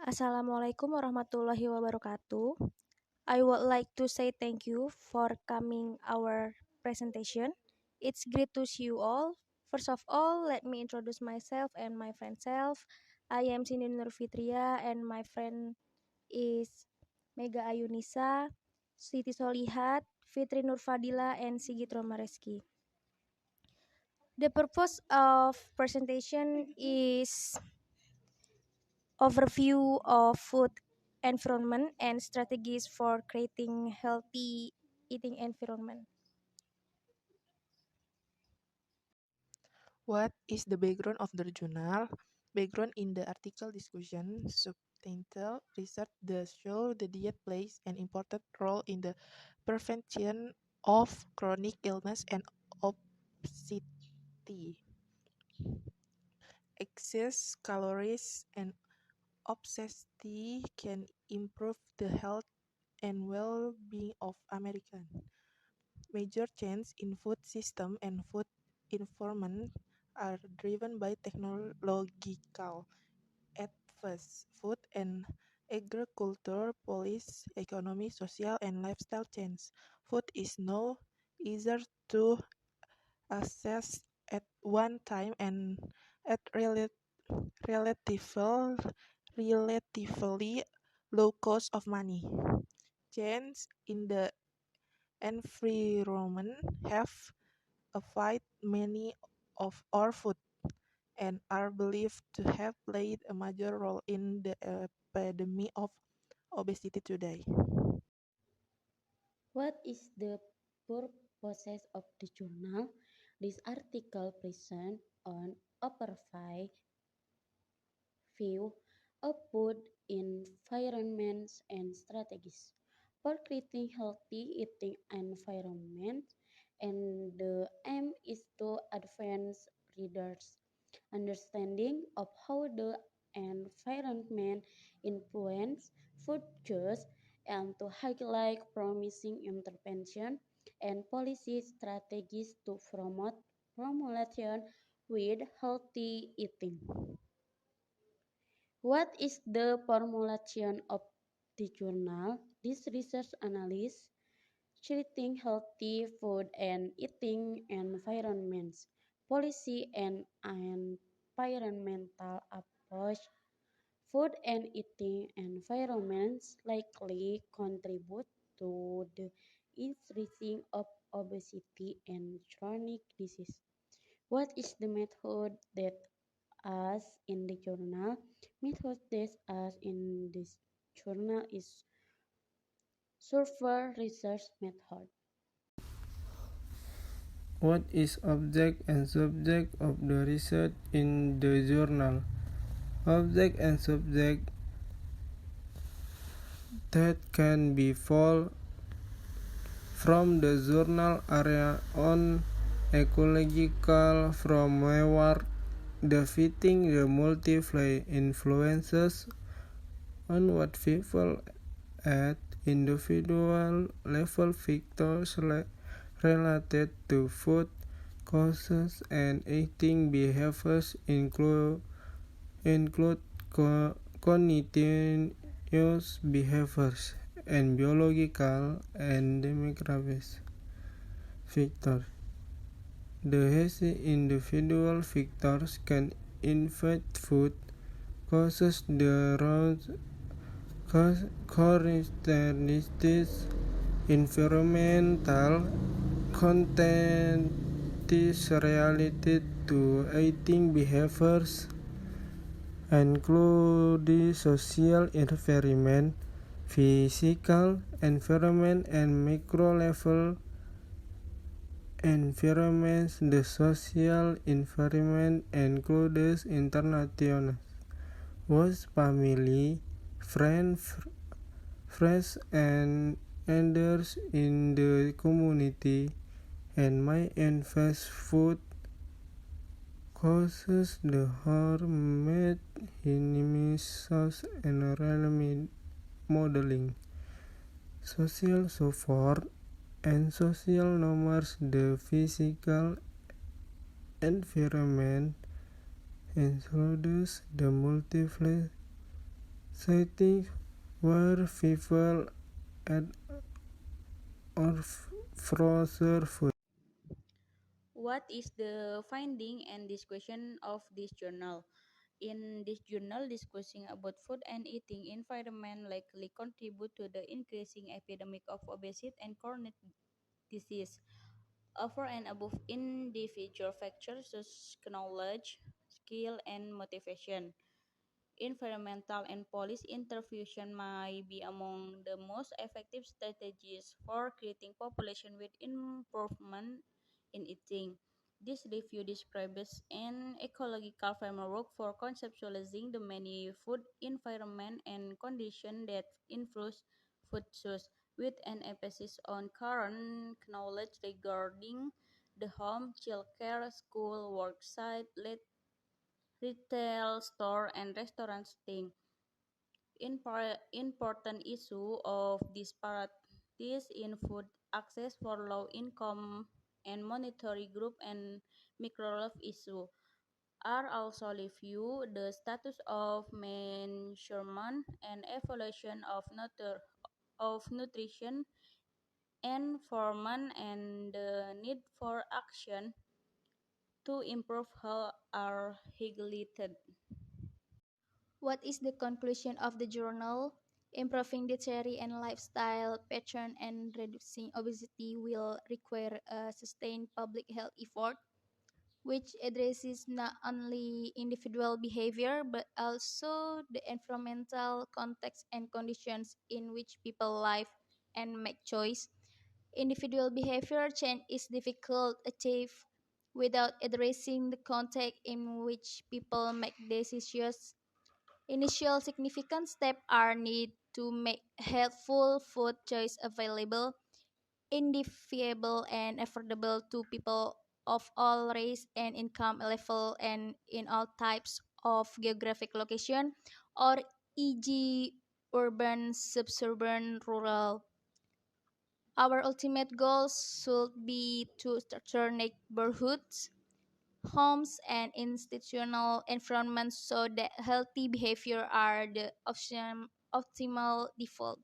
Assalamualaikum warahmatullahi wabarakatuh. I would like to say thank you for coming our presentation. It's great to see you all. First of all, let me introduce myself and my friend self. I am Cindy Nur Fitria and my friend is Mega Ayunisa, Siti Solihat, Fitri Nur Fadila, and Sigit Romareski. The purpose of presentation is overview of food environment and strategies for creating healthy eating environment. What is the background of the journal? Background in the article discussion, subtitle research that show the diet plays an important role in the prevention of chronic illness and obesity. Excess calories and obesity can improve the health and well-being of Americans. Major changes in food system and food environment are driven by technological advances, food and agriculture policy, economy, social and lifestyle change. Food is now easier to access at one time and at relatively low cost of money. Change in the environment have affected many of our food and are believed to have played a major role in the epidemic of obesity today. What is the purpose of the journal? This article presents an overview of food environments and strategies for creating healthy eating environments, and the aim is to advance readers' understanding of how the environment influences food choice and to highlight promising intervention and policy strategies to promote formulation with healthy eating. What is the formulation of the journal? This research analysis treating healthy food and eating environments, policy and environmental approach. Food and eating environments likely contribute to the increasing of obesity and chronic disease. What is the method that as in the journal? Method that as in this journal is survey research method. What is object and subject of the research in the journal? Object and subject that can be found from the journal area on ecological framework, defeating the multiple influences on what people at individual level factors related to food causes and eating behaviors include cognitive behaviors and biological and demographic factors. These individual factors can influence food causes, the characteristics, environmental content is related to eating behaviors, including social environment, physical environment, and micro-level environments. The social environment includes international host family, friends, and others in the community, and may invest food causes the harm made enemies and realm modeling. Social support and social norms. The physical environment includes the multiple cities where people eat or frozen food. What is the finding and discussion of this journal? In this journal, discussing about food and eating environment likely contribute to the increasing epidemic of obesity and chronic disease. Over and above individual factors such as knowledge, skill, and motivation, environmental and police intervention may be among the most effective strategies for creating population with improvement in eating. This review describes an ecological framework for conceptualizing the many food environment and conditions that influence food choice, with an emphasis on current knowledge regarding the home, childcare, school, worksite, retail store, and restaurant setting. Important issue of disparities in food access for low income and monetary group and micro-life issue are also review the status of measurement and evaluation of nutrition environment and the need for action to improve health are highlighted. What is the conclusion of the journal? Improving dietary and lifestyle pattern and reducing obesity will require a sustained public health effort, which addresses not only individual behavior but also the environmental context and conditions in which people live and make choice. Individual behavior change is difficult to achieve without addressing the context in which people make decisions. Initial significant steps are needed to make healthful food choice available, identifiable, and affordable to people of all race and income level and in all types of geographic location, or e.g., urban, suburban, rural. Our ultimate goal should be to structure neighborhoods, homes, and institutional environments so that healthy behavior are the optimal default.